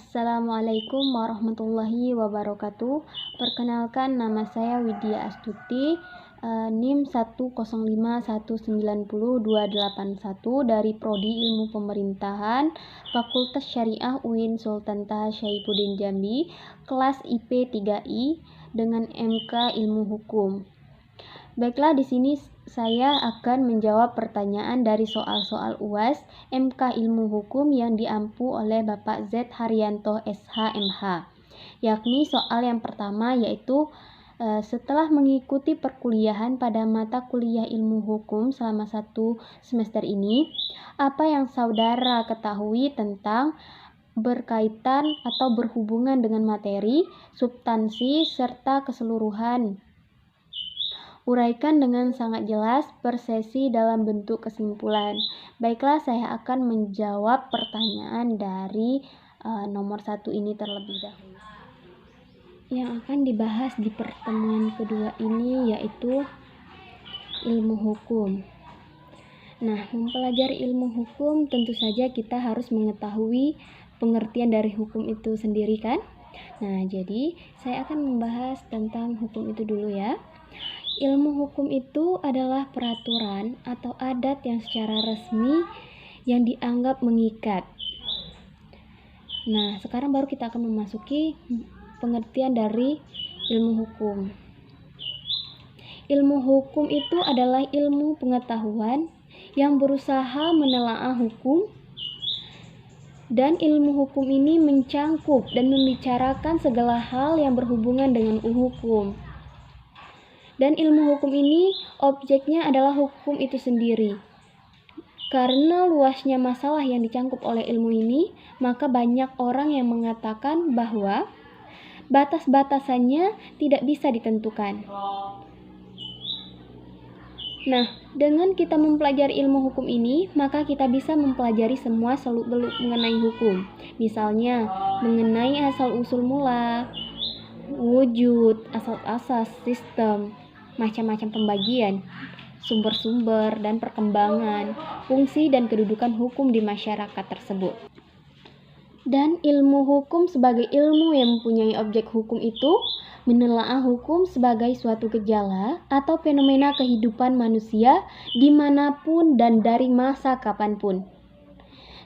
Assalamualaikum warahmatullahi wabarakatuh. Perkenalkan, nama saya Widya Astuti, NIM 105190281 dari Prodi Ilmu Pemerintahan, Fakultas Syariah UIN Sultan Taha Syaifuddin Jambi, kelas IP 3I dengan MK Ilmu Hukum. Baiklah, di sini saya akan menjawab pertanyaan dari soal-soal UAS MK Ilmu Hukum yang diampu oleh Bapak Z. Haryanto SH MH. Yakni soal yang pertama yaitu setelah mengikuti perkuliahan pada mata kuliah ilmu hukum selama 1 semester ini, apa yang saudara ketahui tentang berkaitan atau berhubungan dengan materi, substansi, serta keseluruhan? Uraikan dengan sangat jelas per sesi dalam bentuk kesimpulan. Baiklah, saya akan menjawab pertanyaan dari nomor 1 ini terlebih dahulu. Yang akan dibahas di pertemuan kedua ini yaitu ilmu hukum. Nah, mempelajari ilmu hukum tentu saja kita harus mengetahui pengertian dari hukum itu sendiri kan? Nah, jadi saya akan membahas tentang hukum itu dulu ya. Ilmu hukum itu adalah peraturan atau adat yang secara resmi yang dianggap mengikat. Nah, sekarang baru kita akan memasuki pengertian dari ilmu hukum. Ilmu hukum itu adalah ilmu pengetahuan yang berusaha menelaah hukum, dan ilmu hukum ini mencangkup dan membicarakan segala hal yang berhubungan dengan hukum. Dan ilmu hukum ini objeknya adalah hukum itu sendiri. Karena luasnya masalah yang dicangkup oleh ilmu ini, maka banyak orang yang mengatakan bahwa batas-batasannya tidak bisa ditentukan. Nah, dengan kita mempelajari ilmu hukum ini, maka kita bisa mempelajari semua seluk-beluk mengenai hukum. Misalnya, mengenai asal-usul mula, wujud, asas-asas, sistem, macam-macam pembagian, sumber-sumber dan perkembangan, fungsi dan kedudukan hukum di masyarakat tersebut. Dan ilmu hukum sebagai ilmu yang mempunyai objek hukum itu menelaah hukum sebagai suatu gejala atau fenomena kehidupan manusia dimanapun dan dari masa kapanpun.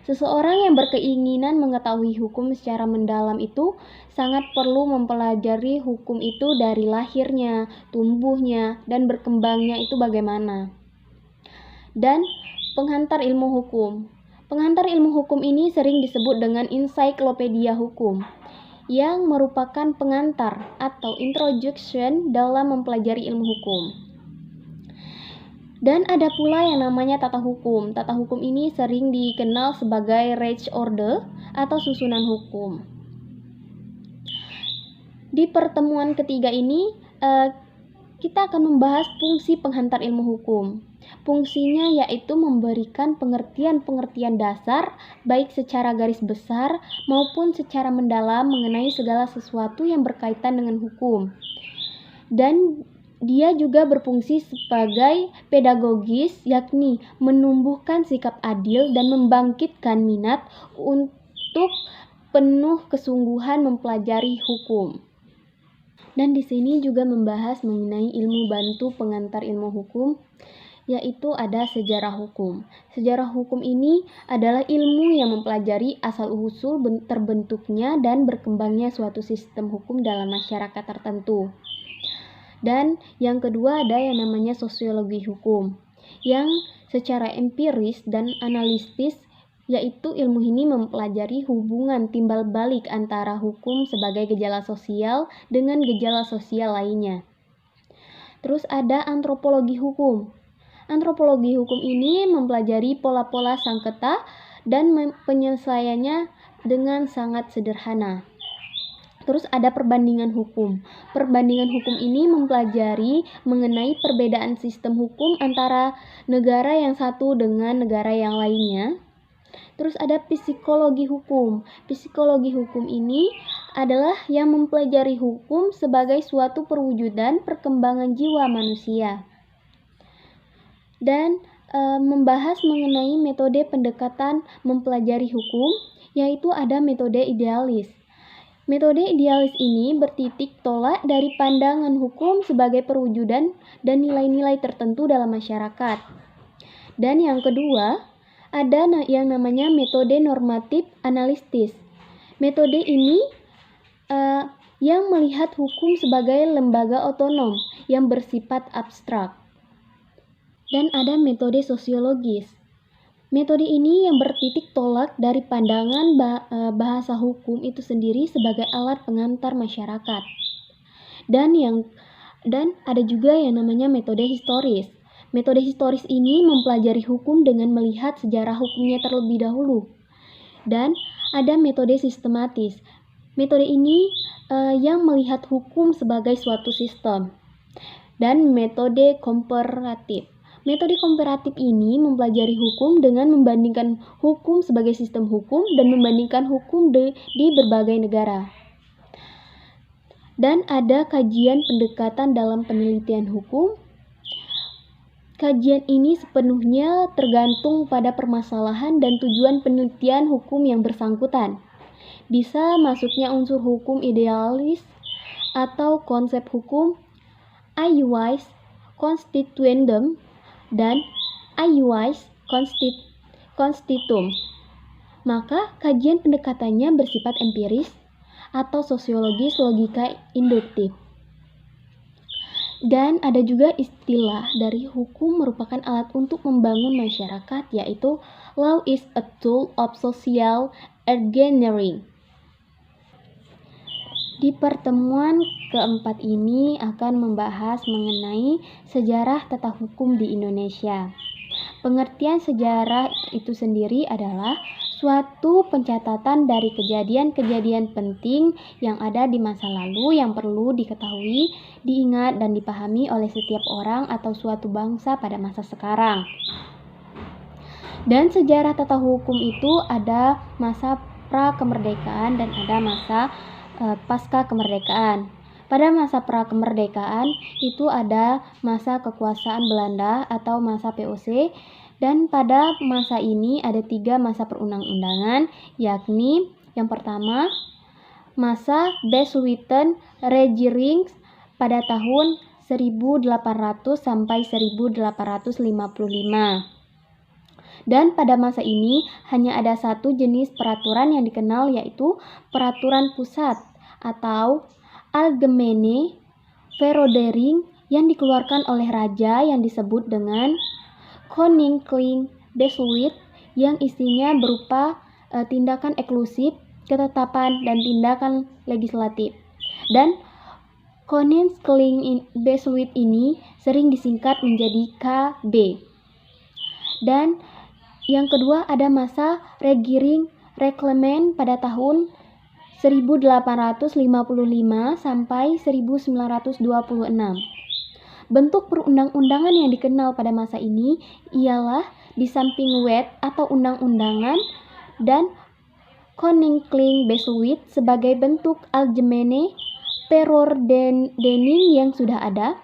Seseorang yang berkeinginan mengetahui hukum secara mendalam itu sangat perlu mempelajari hukum itu dari lahirnya, tumbuhnya, dan berkembangnya itu bagaimana. Dan penghantar ilmu hukum. Penghantar ilmu hukum ini sering disebut dengan ensiklopedia hukum, yang merupakan pengantar atau introduction dalam mempelajari ilmu hukum. Dan ada pula yang namanya tata hukum. Tata hukum ini sering dikenal sebagai Rechtsorde atau susunan hukum. Di pertemuan ketiga ini, kita akan membahas fungsi penghantar ilmu hukum. Fungsinya yaitu memberikan pengertian-pengertian dasar, baik secara garis besar maupun secara mendalam mengenai segala sesuatu yang berkaitan dengan hukum. Dan dia juga berfungsi sebagai pedagogis, yakni menumbuhkan sikap adil dan membangkitkan minat untuk penuh kesungguhan mempelajari hukum. Dan di sini juga membahas mengenai ilmu bantu pengantar ilmu hukum, yaitu ada sejarah hukum. Sejarah hukum ini adalah ilmu yang mempelajari asal-usul terbentuknya dan berkembangnya suatu sistem hukum dalam masyarakat tertentu. Dan yang kedua ada yang namanya sosiologi hukum, yang secara empiris dan analitis, yaitu ilmu ini mempelajari hubungan timbal balik antara hukum sebagai gejala sosial dengan gejala sosial lainnya. Terus ada antropologi hukum. Antropologi hukum ini mempelajari pola-pola sengketa dan penyelesaiannya dengan sangat sederhana. Terus ada perbandingan hukum. Perbandingan hukum ini mempelajari mengenai perbedaan sistem hukum antara negara yang satu dengan negara yang lainnya. Terus ada psikologi hukum. Psikologi hukum ini adalah yang mempelajari hukum sebagai suatu perwujudan perkembangan jiwa manusia. Dan membahas mengenai metode pendekatan mempelajari hukum yaitu ada metode idealis. Metode idealis ini bertitik tolak dari pandangan hukum sebagai perwujudan dan nilai-nilai tertentu dalam masyarakat. Dan yang kedua, ada yang namanya metode normatif analitis. Metode ini yang melihat hukum sebagai lembaga otonom yang bersifat abstrak. Dan ada metode sosiologis. Metode ini yang bertitik tolak dari pandangan bahasa hukum itu sendiri sebagai alat pengantar masyarakat. Dan ada juga yang namanya metode historis. Metode historis ini mempelajari hukum dengan melihat sejarah hukumnya terlebih dahulu. Dan ada metode sistematis. Metode ini yang melihat hukum sebagai suatu sistem. Dan metode komparatif. Metode komparatif ini mempelajari hukum dengan membandingkan hukum sebagai sistem hukum dan membandingkan hukum di berbagai negara. Dan ada kajian pendekatan dalam penelitian hukum. Kajian ini sepenuhnya tergantung pada permasalahan dan tujuan penelitian hukum yang bersangkutan. Bisa masuknya unsur hukum idealis atau konsep hukum iuis constituendum dan iuis constitutum. Maka kajian pendekatannya bersifat empiris atau sosiologis logika induktif. Dan ada juga istilah dari hukum merupakan alat untuk membangun masyarakat, yaitu law is a tool of social engineering. Di pertemuan keempat ini akan membahas mengenai sejarah tata hukum di Indonesia. Pengertian sejarah itu sendiri adalah suatu pencatatan dari kejadian-kejadian penting yang ada di masa lalu yang perlu diketahui, diingat, dan dipahami oleh setiap orang atau suatu bangsa pada masa sekarang. Dan sejarah tata hukum itu ada masa pra-kemerdekaan dan ada masa pasca kemerdekaan. Pada masa pra-kemerdekaan itu ada masa kekuasaan Belanda atau masa POC, dan pada masa ini ada 3 masa perundang-undangan, yakni yang pertama masa Besluiten Regering pada tahun 1800 sampai 1855. Dan pada masa ini hanya ada satu jenis peraturan yang dikenal, yaitu peraturan pusat atau Allgemeine Verordening yang dikeluarkan oleh raja yang disebut dengan Koninklijk Besluit, yang isinya berupa tindakan eksklusif, ketetapan, dan tindakan legislatif. Dan Koninklijk Besluit ini sering disingkat menjadi KB. Dan yang kedua ada masa Regering Reglement pada tahun 1855 sampai 1926. Bentuk perundang-undangan yang dikenal pada masa ini ialah di samping wet atau undang-undangan dan Koninklijk Besluit sebagai bentuk Allgemeine Verordening yang sudah ada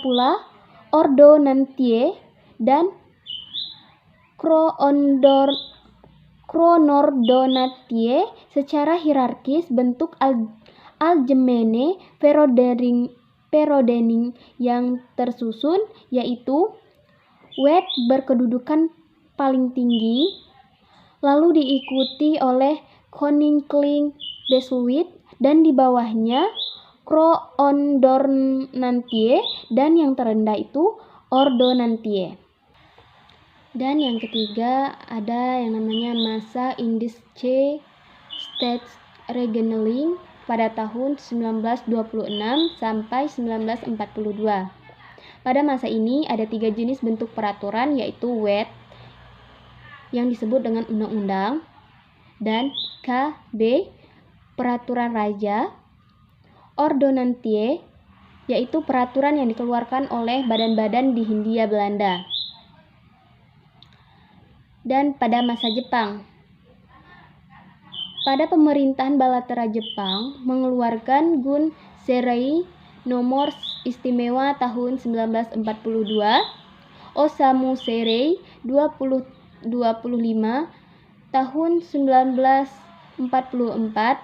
pula Ordonnantie dan Kronordonantie. Secara hierarkis bentuk Allgemeine Verordening yang tersusun yaitu wet berkedudukan paling tinggi, lalu diikuti oleh Koninklijk Besluit dan di bawahnya Kronordonantie dan yang terendah itu Ordonnantie. Dan yang ketiga ada yang namanya masa Indische Staatsregeling pada tahun 1926 sampai 1942. Pada masa ini ada 3 jenis bentuk peraturan, yaitu wet yang disebut dengan undang-undang, dan KB peraturan raja, Ordonnantie yaitu peraturan yang dikeluarkan oleh badan-badan di Hindia Belanda. Dan pada masa Jepang, pada pemerintahan Balatara Jepang mengeluarkan Gun Serei Nomor Istimewa tahun 1942, Osamu Serei 25 tahun 19 44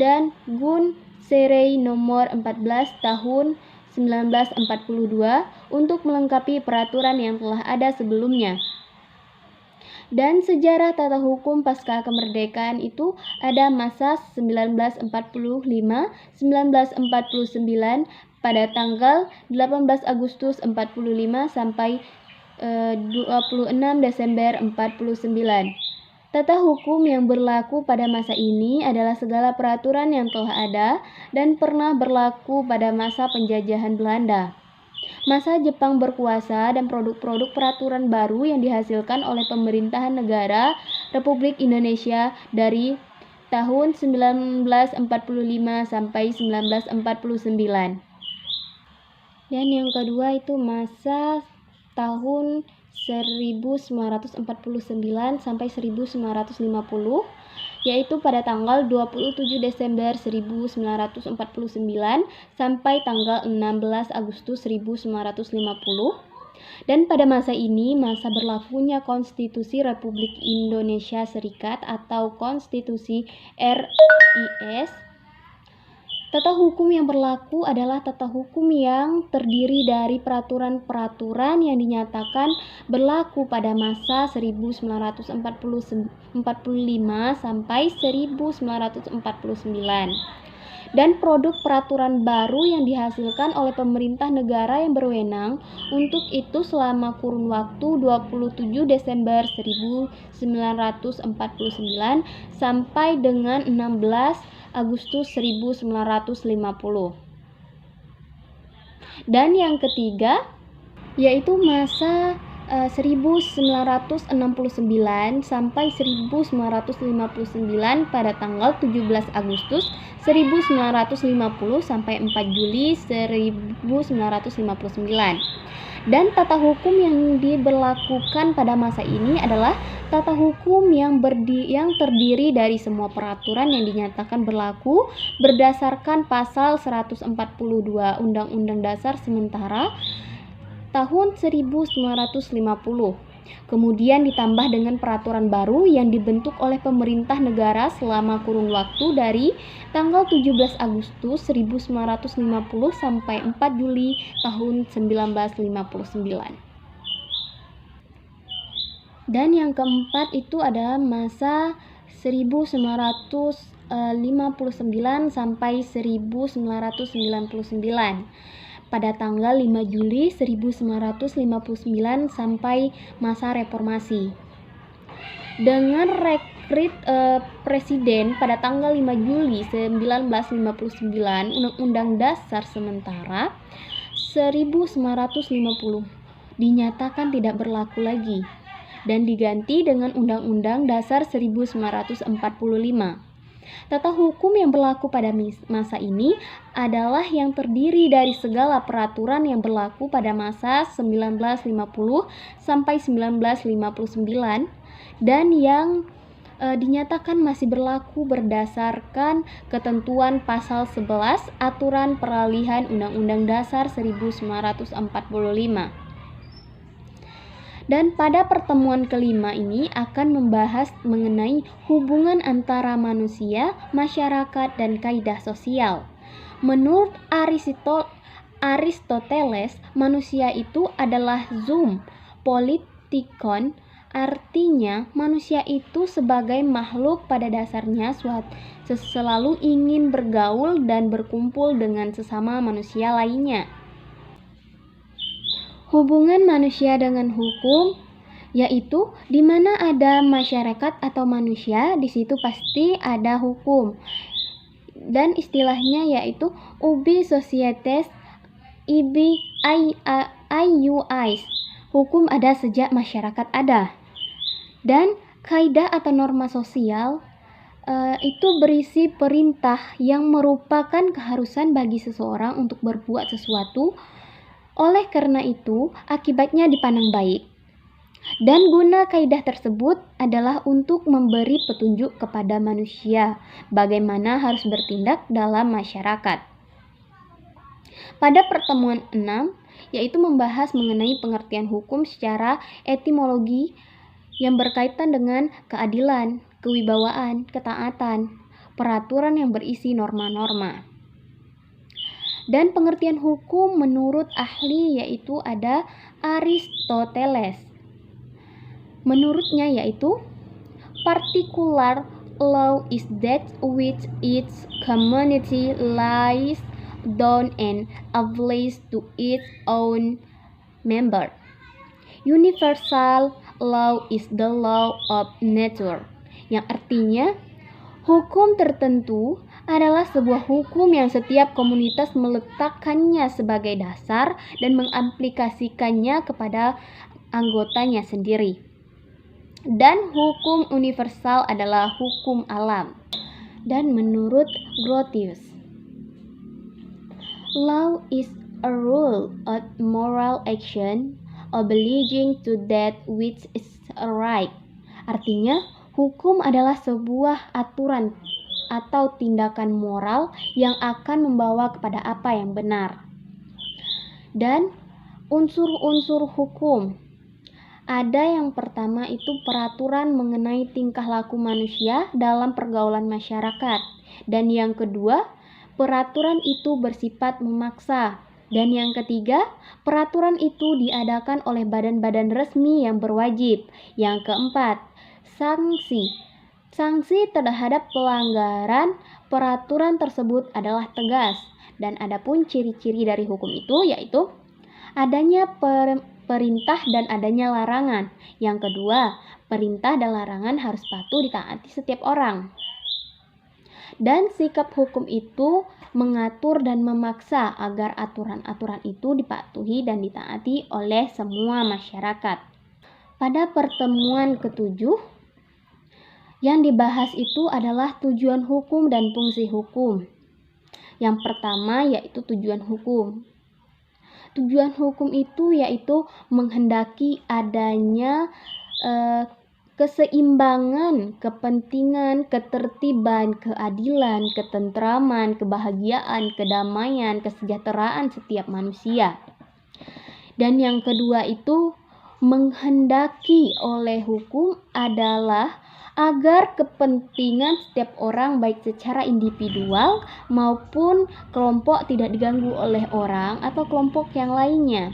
dan Gun Serei nomor 14 tahun 1942 untuk melengkapi peraturan yang telah ada sebelumnya. Dan sejarah tata hukum pasca kemerdekaan itu ada masa 1945-1949 pada tanggal 18 Agustus 45 sampai 26 Desember 49. Tata hukum yang berlaku pada masa ini adalah segala peraturan yang telah ada dan pernah berlaku pada masa penjajahan Belanda. Masa Jepang berkuasa dan produk-produk peraturan baru yang dihasilkan oleh pemerintahan negara Republik Indonesia dari tahun 1945 sampai 1949. Dan yang kedua itu masa tahun 1949 sampai 1950, yaitu pada tanggal 27 Desember 1949 sampai tanggal 16 Agustus 1950. Dan pada masa ini, masa berlakunya Konstitusi Republik Indonesia Serikat atau Konstitusi RIS. Tata hukum yang berlaku adalah tata hukum yang terdiri dari peraturan-peraturan yang dinyatakan berlaku pada masa 1945 sampai 1949 dan produk peraturan baru yang dihasilkan oleh pemerintah negara yang berwenang untuk itu selama kurun waktu 27 Desember 1949 sampai dengan 16 Agustus 1950. Dan yang ketiga yaitu masa 1969 sampai 1959 pada tanggal 17 Agustus 1950 sampai 4 Juli 1959. Dan tata hukum yang diberlakukan pada masa ini adalah tata hukum yang terdiri dari semua peraturan yang dinyatakan berlaku berdasarkan pasal 142 Undang-Undang Dasar sementara tahun 1950. Kemudian ditambah dengan peraturan baru yang dibentuk oleh pemerintah negara selama kurun waktu dari tanggal 17 Agustus 1950 sampai 4 Juli tahun 1959. Dan yang keempat itu adalah masa 1959 sampai 1999. Pada tanggal 5 Juli 1959 sampai masa reformasi. Dengan rekrut presiden pada tanggal 5 Juli 1959, Undang-Undang Dasar sementara 1950 dinyatakan tidak berlaku lagi dan diganti dengan Undang-Undang Dasar 1945. Tata hukum yang berlaku pada masa ini adalah yang terdiri dari segala peraturan yang berlaku pada masa 1950 sampai 1959 dan yang dinyatakan masih berlaku berdasarkan ketentuan pasal 11 Aturan Peralihan Undang-Undang Dasar 1945. Dan pada pertemuan kelima ini akan membahas mengenai hubungan antara manusia, masyarakat, dan kaidah sosial. Menurut Aristoteles, manusia itu adalah zoon politikon, artinya manusia itu sebagai makhluk pada dasarnya selalu ingin bergaul dan berkumpul dengan sesama manusia lainnya. Hubungan manusia dengan hukum, yaitu di mana ada masyarakat atau manusia, di situ pasti ada hukum. Dan istilahnya yaitu ubi societas ibi iuis. Hukum ada sejak masyarakat ada. Dan kaidah atau norma sosial itu berisi perintah yang merupakan keharusan bagi seseorang untuk berbuat sesuatu. Oleh karena itu, akibatnya dipandang baik. Dan guna kaidah tersebut adalah untuk memberi petunjuk kepada manusia bagaimana harus bertindak dalam masyarakat. Pada pertemuan 6, yaitu membahas mengenai pengertian hukum secara etimologi yang berkaitan dengan keadilan, kewibawaan, ketaatan, peraturan yang berisi norma-norma. Dan pengertian hukum menurut ahli yaitu ada Aristoteles. Menurutnya yaitu particular law is that which its community lays down and applies to its own member. Universal law is the law of nature, yang artinya hukum tertentu adalah sebuah hukum yang setiap komunitas meletakkannya sebagai dasar dan mengaplikasikannya kepada anggotanya sendiri. Dan hukum universal adalah hukum alam. Dan menurut Grotius, law is a rule of moral action obliging to that which is right. Artinya, hukum adalah sebuah aturan atau tindakan moral yang akan membawa kepada apa yang benar. Dan unsur-unsur hukum. Ada yang pertama itu peraturan mengenai tingkah laku manusia dalam pergaulan masyarakat. Dan yang kedua, peraturan itu bersifat memaksa. Dan yang ketiga, peraturan itu diadakan oleh badan-badan resmi yang berwajib. Yang keempat, sanksi. Sanksi terhadap pelanggaran peraturan tersebut adalah tegas. Dan adapun ciri-ciri dari hukum itu yaitu adanya perintah dan adanya larangan. Yang kedua, perintah dan larangan harus patuh ditaati setiap orang. Dan sikap hukum itu mengatur dan memaksa agar aturan-aturan itu dipatuhi dan ditaati oleh semua masyarakat. Pada pertemuan ketujuh, yang dibahas itu adalah tujuan hukum dan fungsi hukum. Yang pertama yaitu tujuan hukum. Tujuan hukum itu yaitu menghendaki adanya keseimbangan, kepentingan, ketertiban, keadilan, ketentraman, kebahagiaan, kedamaian, kesejahteraan setiap manusia. Dan yang kedua itu menghendaki oleh hukum adalah agar kepentingan setiap orang baik secara individual maupun kelompok tidak diganggu oleh orang atau kelompok yang lainnya.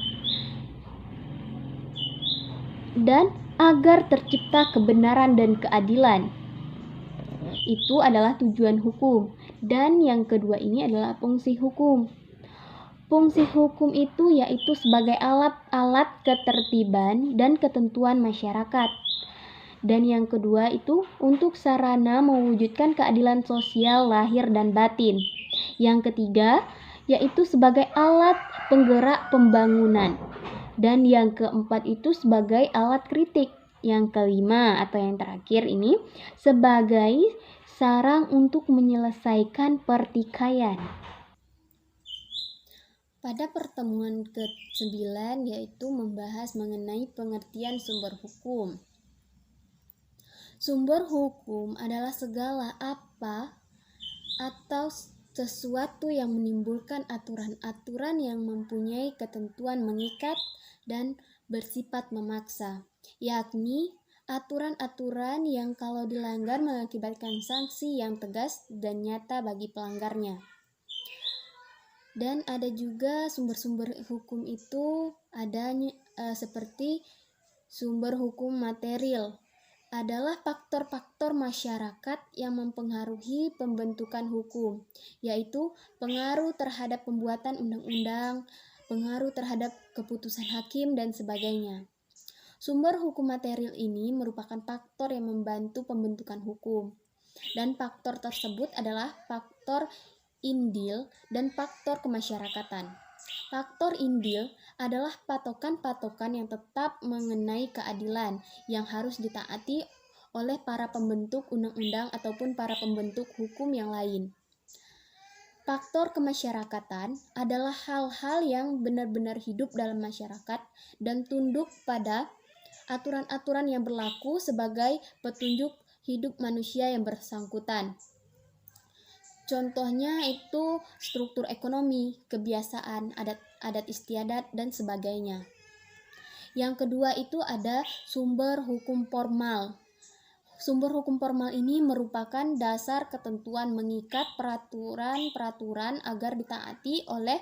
Dan agar tercipta kebenaran dan keadilan. Itu adalah tujuan hukum. Dan yang kedua ini adalah fungsi hukum. Fungsi hukum itu yaitu sebagai alat ketertiban dan ketentuan masyarakat. Dan yang kedua itu untuk sarana mewujudkan keadilan sosial lahir dan batin. Yang ketiga yaitu sebagai alat penggerak pembangunan. Dan yang keempat itu sebagai alat kritik. Yang kelima atau yang terakhir ini sebagai sarang untuk menyelesaikan pertikaian. Pada pertemuan ke-9 yaitu membahas mengenai pengertian sumber hukum. Sumber hukum adalah segala apa atau sesuatu yang menimbulkan aturan-aturan yang mempunyai ketentuan mengikat dan bersifat memaksa, yakni aturan-aturan yang kalau dilanggar mengakibatkan sanksi yang tegas dan nyata bagi pelanggarnya. Dan ada juga sumber-sumber hukum itu adanya seperti sumber hukum material adalah faktor-faktor masyarakat yang mempengaruhi pembentukan hukum, yaitu pengaruh terhadap pembuatan undang-undang, pengaruh terhadap keputusan hakim, dan sebagainya. Sumber hukum material ini merupakan faktor yang membantu pembentukan hukum, dan faktor tersebut adalah faktor indil dan faktor kemasyarakatan. Faktor indil adalah patokan-patokan yang tetap mengenai keadilan yang harus ditaati oleh para pembentuk undang-undang ataupun para pembentuk hukum yang lain. Faktor kemasyarakatan adalah hal-hal yang benar-benar hidup dalam masyarakat dan tunduk pada aturan-aturan yang berlaku sebagai petunjuk hidup manusia yang bersangkutan. Contohnya itu struktur ekonomi, kebiasaan, adat istiadat, dan sebagainya. Yang kedua itu ada sumber hukum formal. Sumber hukum formal ini merupakan dasar ketentuan mengikat peraturan-peraturan agar ditaati oleh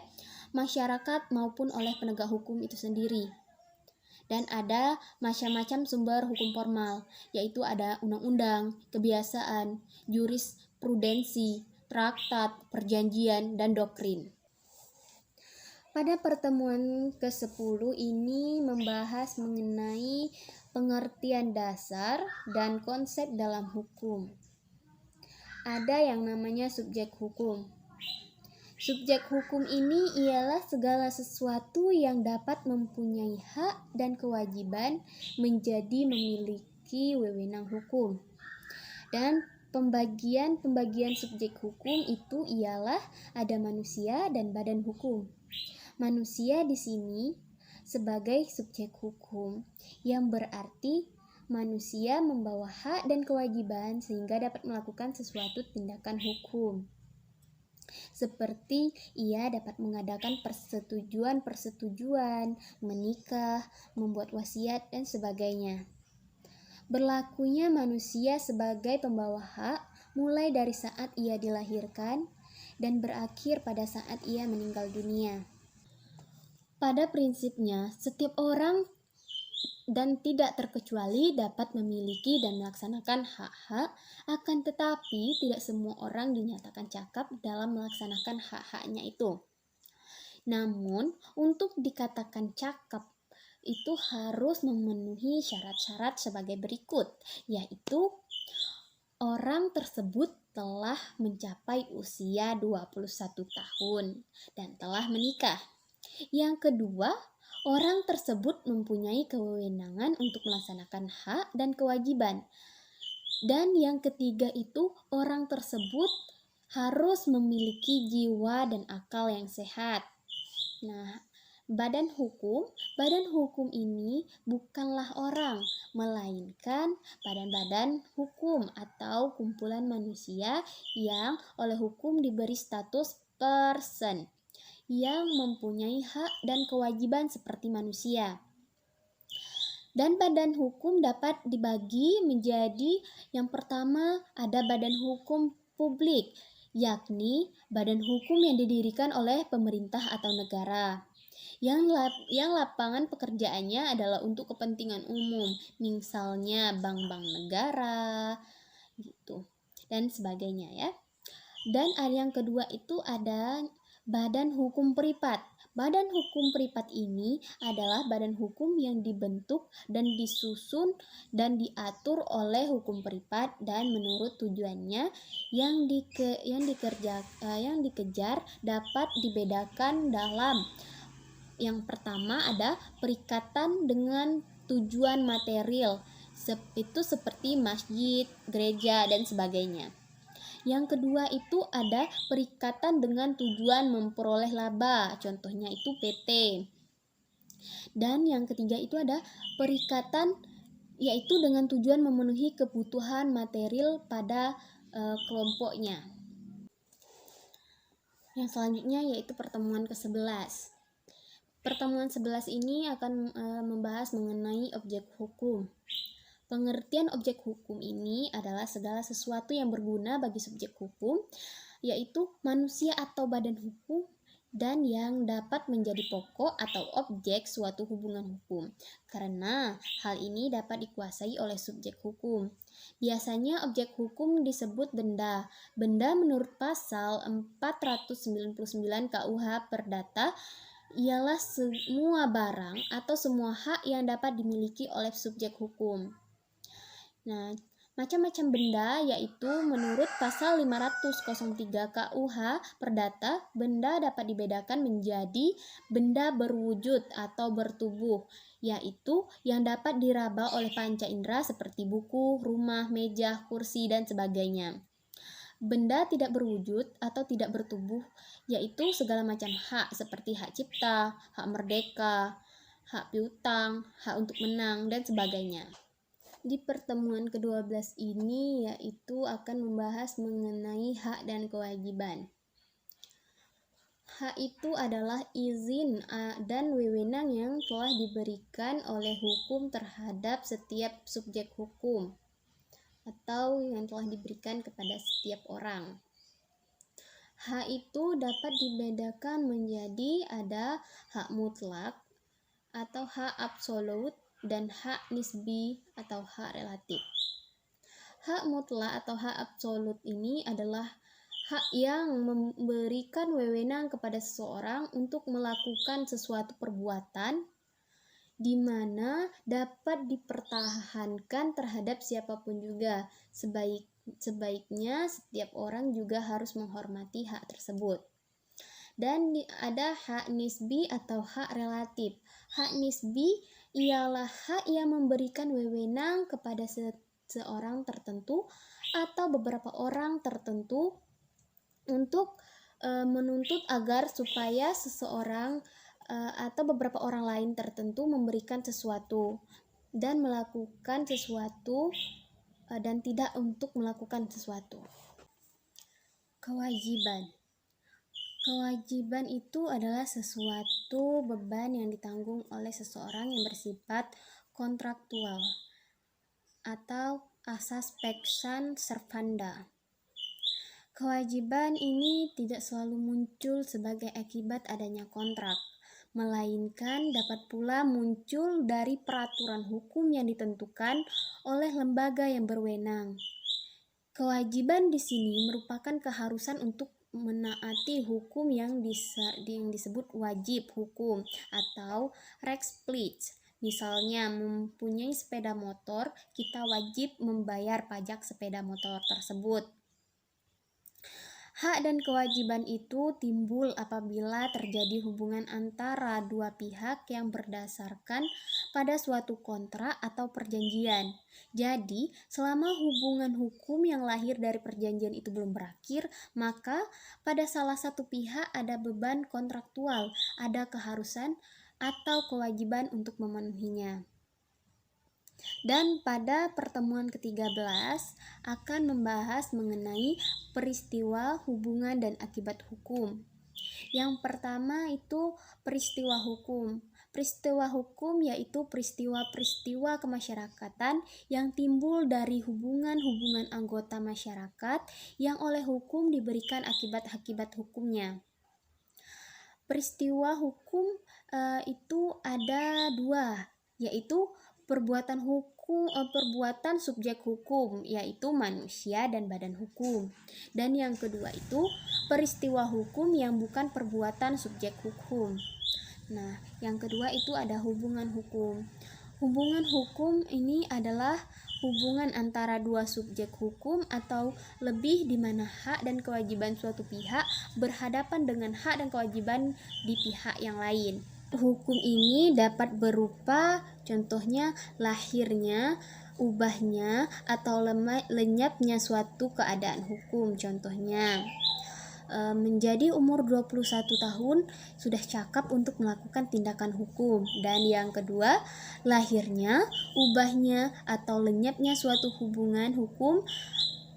masyarakat maupun oleh penegak hukum itu sendiri. Dan ada macam-macam sumber hukum formal, yaitu ada undang-undang, kebiasaan, jurisprudensi, traktat, perjanjian, dan doktrin. Pada pertemuan ke-10 ini membahas mengenai pengertian dasar dan konsep dalam hukum. Ada yang namanya subjek hukum. Subjek hukum ini ialah segala sesuatu yang dapat mempunyai hak dan kewajiban menjadi memiliki wewenang hukum. Dan pembagian subjek hukum itu ialah ada manusia dan badan hukum. Manusia di sini sebagai subjek hukum, yang berarti manusia membawa hak dan kewajiban sehingga dapat melakukan sesuatu tindakan hukum. Seperti ia dapat mengadakan persetujuan, menikah, membuat wasiat, dan sebagainya. Berlakunya manusia sebagai pembawa hak mulai dari saat ia dilahirkan dan berakhir pada saat ia meninggal dunia. Pada prinsipnya, setiap orang dan tidak terkecuali dapat memiliki dan melaksanakan hak-hak, akan tetapi tidak semua orang dinyatakan cakap dalam melaksanakan hak-haknya itu. Namun, untuk dikatakan cakap itu harus memenuhi syarat-syarat sebagai berikut, yaitu orang tersebut telah mencapai usia 21 tahun dan telah menikah. Yang kedua, orang tersebut mempunyai kewenangan untuk melaksanakan hak dan kewajiban. Dan yang ketiga itu, orang tersebut harus memiliki jiwa dan akal yang sehat. Nah, badan hukum ini bukanlah orang, melainkan badan-badan hukum atau kumpulan manusia yang oleh hukum diberi status person, yang mempunyai hak dan kewajiban seperti manusia. Dan badan hukum dapat dibagi menjadi yang pertama ada badan hukum publik, yakni badan hukum yang didirikan oleh pemerintah atau negara. Yang lapangan pekerjaannya adalah untuk kepentingan umum, misalnya bank-bank negara, gitu, dan sebagainya ya. Dan yang kedua itu ada badan hukum privat. Badan hukum privat ini adalah badan hukum yang dibentuk dan disusun dan diatur oleh hukum privat dan menurut tujuannya yang dikejar dapat dibedakan dalam yang pertama ada perikatan dengan tujuan material, itu seperti masjid, gereja, dan sebagainya. Yang kedua itu ada perikatan dengan tujuan memperoleh laba, contohnya itu PT. Dan yang ketiga itu ada perikatan yaitu dengan tujuan memenuhi kebutuhan material pada kelompoknya. Yang selanjutnya yaitu pertemuan ke-11. Pertemuan 11 ini akan membahas mengenai objek hukum. Pengertian objek hukum ini adalah segala sesuatu yang berguna bagi subjek hukum, yaitu manusia atau badan hukum, dan yang dapat menjadi pokok atau objek suatu hubungan hukum, karena hal ini dapat dikuasai oleh subjek hukum. Biasanya objek hukum disebut benda. Benda menurut pasal 499 KUH Perdata ialah semua barang atau semua hak yang dapat dimiliki oleh subjek hukum. Nah, macam-macam benda yaitu menurut pasal 503 KUH Perdata, benda dapat dibedakan menjadi benda berwujud atau bertubuh, yaitu yang dapat diraba oleh panca indera seperti buku, rumah, meja, kursi, dan sebagainya. Benda tidak berwujud atau tidak bertubuh yaitu segala macam hak seperti hak cipta, hak merdeka, hak piutang, hak untuk menang, dan sebagainya. Di pertemuan ke-12 ini yaitu akan membahas mengenai hak dan kewajiban. Hak itu adalah izin dan wewenang yang telah diberikan oleh hukum terhadap setiap subjek hukum. atau yang telah diberikan kepada setiap orang. Hak itu dapat dibedakan menjadi ada hak mutlak atau hak absolut dan hak nisbi atau hak relatif. Hak mutlak atau hak absolut ini adalah hak yang memberikan wewenang kepada seseorang untuk melakukan sesuatu perbuatan di mana dapat dipertahankan terhadap siapapun juga. Sebaiknya setiap orang juga harus menghormati hak tersebut. Dan ada hak nisbi atau hak relatif. Hak nisbi ialah hak yang memberikan wewenang kepada seorang tertentu atau beberapa orang tertentu untuk menuntut agar supaya seseorang atau beberapa orang lain tertentu memberikan sesuatu dan melakukan sesuatu dan tidak untuk melakukan sesuatu. Kewajiban. Kewajiban itu adalah sesuatu beban yang ditanggung oleh seseorang yang bersifat kontraktual atau asas peksan servanda. Kewajiban ini tidak selalu muncul sebagai akibat adanya kontrak, melainkan dapat pula muncul dari peraturan hukum yang ditentukan oleh lembaga yang berwenang. Kewajiban di sini merupakan keharusan untuk menaati hukum yang disebut wajib hukum atau Rechtspflicht. Misalnya mempunyai sepeda motor, kita wajib membayar pajak sepeda motor tersebut. Hak dan kewajiban itu timbul apabila terjadi hubungan antara dua pihak yang berdasarkan pada suatu kontrak atau perjanjian. Jadi, selama hubungan hukum yang lahir dari perjanjian itu belum berakhir, maka pada salah satu pihak ada beban kontraktual, ada keharusan atau kewajiban untuk memenuhinya. Dan pada pertemuan ke-13 akan membahas mengenai peristiwa, hubungan, dan akibat hukum. Yang pertama itu peristiwa hukum. Peristiwa hukum yaitu peristiwa-peristiwa kemasyarakatan yang timbul dari hubungan-hubungan anggota masyarakat yang oleh hukum diberikan akibat-akibat hukumnya. Peristiwa hukum itu ada dua, yaitu perbuatan subjek hukum, yaitu manusia dan badan hukum. Dan yang kedua itu peristiwa hukum yang bukan perbuatan subjek hukum. Nah, yang kedua itu ada hubungan hukum. Hubungan hukum ini adalah hubungan antara dua subjek hukum atau lebih di mana hak dan kewajiban suatu pihak berhadapan dengan hak dan kewajiban di pihak yang lain. Hukum ini dapat berupa contohnya lahirnya, ubahnya, atau lenyapnya suatu keadaan hukum. Contohnya menjadi umur 21 tahun sudah cakap untuk melakukan tindakan hukum. Dan yang kedua, lahirnya, ubahnya, atau lenyapnya suatu hubungan hukum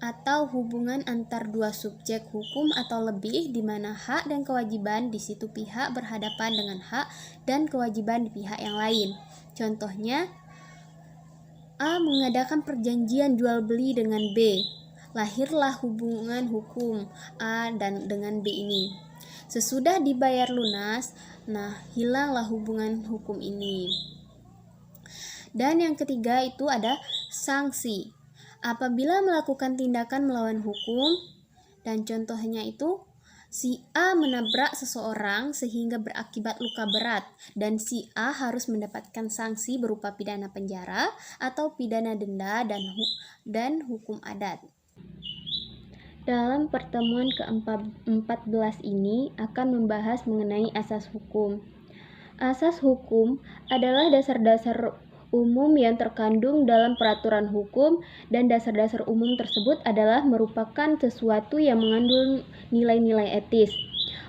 atau hubungan antar dua subjek hukum atau lebih di mana hak dan kewajiban di situ pihak berhadapan dengan hak dan kewajiban di pihak yang lain. Contohnya, A mengadakan perjanjian jual beli dengan B. Lahirlah hubungan hukum A dan dengan B ini. Sesudah dibayar lunas, hilanglah hubungan hukum ini. Dan yang ketiga itu ada sanksi. Apabila melakukan tindakan melawan hukum, dan contohnya itu si A menabrak seseorang sehingga berakibat luka berat, dan si A harus mendapatkan sanksi berupa pidana penjara atau pidana denda dan hukum adat. Dalam pertemuan ke-14 ini akan membahas mengenai asas hukum. Asas hukum adalah dasar-dasar umum yang terkandung dalam peraturan hukum, dan dasar-dasar umum tersebut adalah merupakan sesuatu yang mengandung nilai-nilai etis.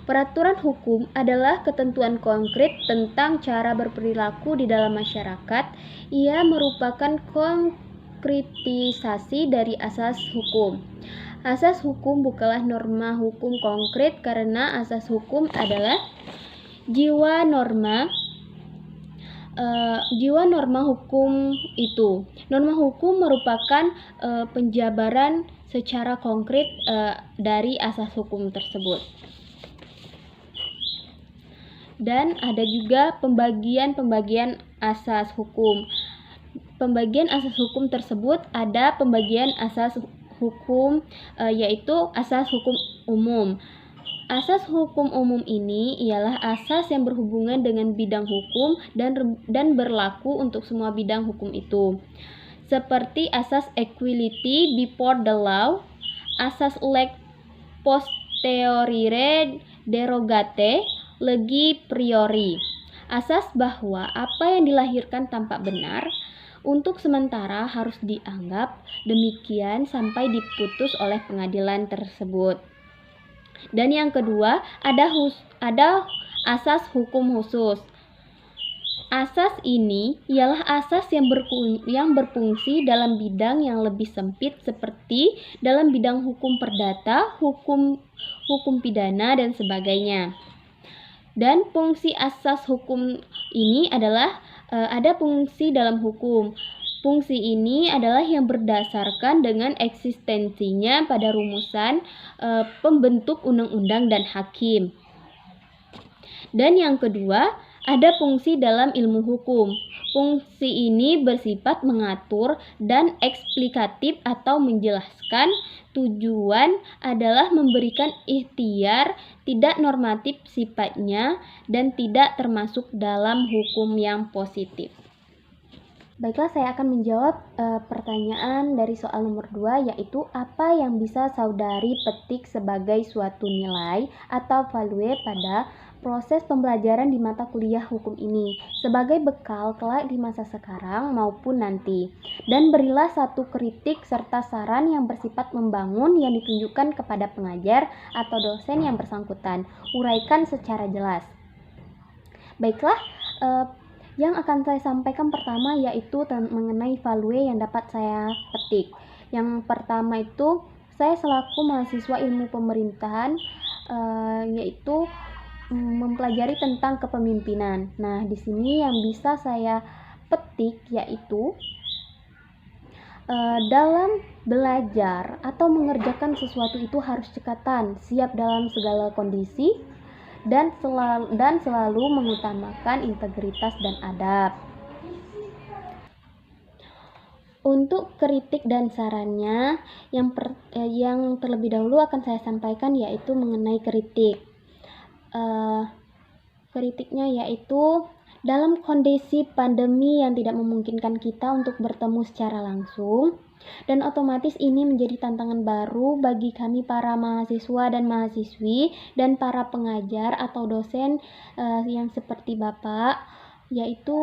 Peraturan hukum adalah ketentuan konkret tentang cara berperilaku di dalam masyarakat. Ia merupakan konkretisasi dari asas hukum. Asas hukum bukanlah norma hukum konkret, karena asas hukum adalah jiwa norma jiwa norma hukum itu. Norma hukum merupakan penjabaran secara konkret dari asas hukum tersebut. Dan ada juga pembagian asas hukum. Pembagian asas hukum tersebut ada pembagian asas hukum yaitu asas hukum umum. Asas hukum umum ini ialah asas yang berhubungan dengan bidang hukum dan berlaku untuk semua bidang hukum itu. Seperti asas equality before the law, asas leg posteriore derogate legi priori. Asas bahwa apa yang dilahirkan tampak benar untuk sementara harus dianggap demikian sampai diputus oleh pengadilan tersebut. Dan yang kedua, ada asas hukum khusus. Asas ini ialah asas yang berfungsi dalam bidang yang lebih sempit seperti dalam bidang hukum perdata, hukum pidana, dan sebagainya. Dan fungsi asas hukum ini adalah ada fungsi dalam hukum. Fungsi ini adalah yang berdasarkan dengan eksistensinya pada rumusan pembentuk undang-undang dan hakim. Dan yang kedua, ada fungsi dalam ilmu hukum. Fungsi ini bersifat mengatur dan eksplikatif atau menjelaskan. Tujuan adalah memberikan ikhtiar tidak normatif sifatnya dan tidak termasuk dalam hukum yang positif. Baiklah, saya akan menjawab pertanyaan dari soal nomor 2, yaitu apa yang bisa saudari petik sebagai suatu nilai atau value pada proses pembelajaran di mata kuliah hukum ini sebagai bekal kelak di masa sekarang maupun nanti. Dan berilah satu kritik serta saran yang bersifat membangun yang ditunjukkan kepada pengajar atau dosen yang bersangkutan. Uraikan secara jelas. Baiklah, yang akan saya sampaikan pertama yaitu mengenai value yang dapat saya petik. Yang pertama itu, saya selaku mahasiswa ilmu pemerintahan yaitu mempelajari tentang kepemimpinan. Nah, di sini yang bisa saya petik yaitu dalam belajar atau mengerjakan sesuatu itu harus cekatan, siap dalam segala kondisi, dan selalu mengutamakan integritas dan adab. Untuk kritik dan sarannya, yang terlebih dahulu akan saya sampaikan yaitu mengenai kritik. Kritiknya yaitu dalam kondisi pandemi yang tidak memungkinkan kita untuk bertemu secara langsung, dan otomatis ini menjadi tantangan baru bagi kami para mahasiswa dan mahasiswi dan para pengajar atau dosen yang seperti Bapak, yaitu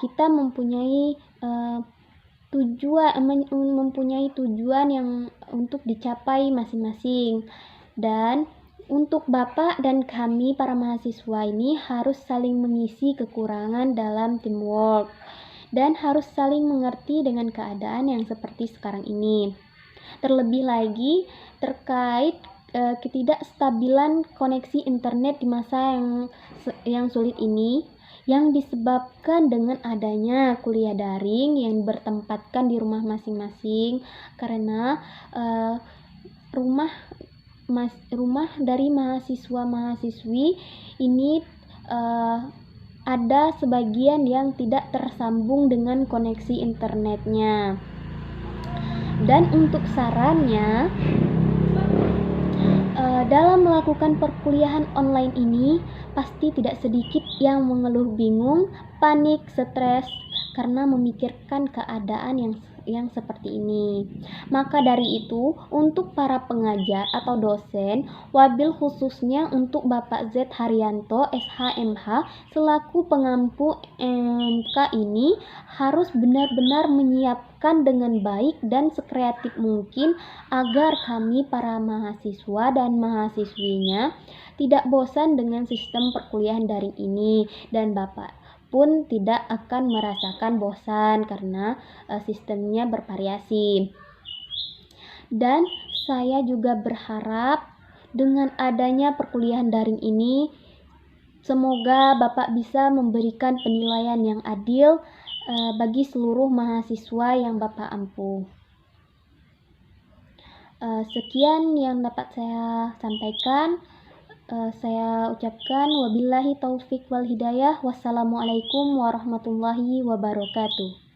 kita mempunyai tujuan yang untuk dicapai masing-masing. Dan untuk Bapak dan kami para mahasiswa ini harus saling mengisi kekurangan dalam teamwork dan harus saling mengerti dengan keadaan yang seperti sekarang ini. Terlebih lagi terkait ketidakstabilan koneksi internet di masa yang sulit ini, yang disebabkan dengan adanya kuliah daring yang bertempatkan di rumah masing-masing, karena rumah dari mahasiswa-mahasiswi ini ada sebagian yang tidak tersambung dengan koneksi internetnya. Dan untuk sarannya, dalam melakukan perkuliahan online ini pasti tidak sedikit yang mengeluh bingung, panik, stres karena memikirkan keadaan yang seperti ini. Maka dari itu, untuk para pengajar atau dosen, wabil khususnya untuk Bapak Z Haryanto, SHMH, selaku pengampu MK ini harus benar-benar menyiapkan dengan baik dan sekreatif mungkin agar kami para mahasiswa dan mahasiswinya tidak bosan dengan sistem perkuliahan daring ini, dan Bapak pun tidak akan merasakan bosan karena sistemnya bervariasi. Dan saya juga berharap dengan adanya perkuliahan daring ini Semoga Bapak bisa memberikan penilaian yang adil bagi seluruh mahasiswa yang Bapak ampuh. Sekian yang dapat saya sampaikan. Saya ucapkan wabillahi taufik wal hidayah. Wassalamualaikum warahmatullahi wabarakatuh.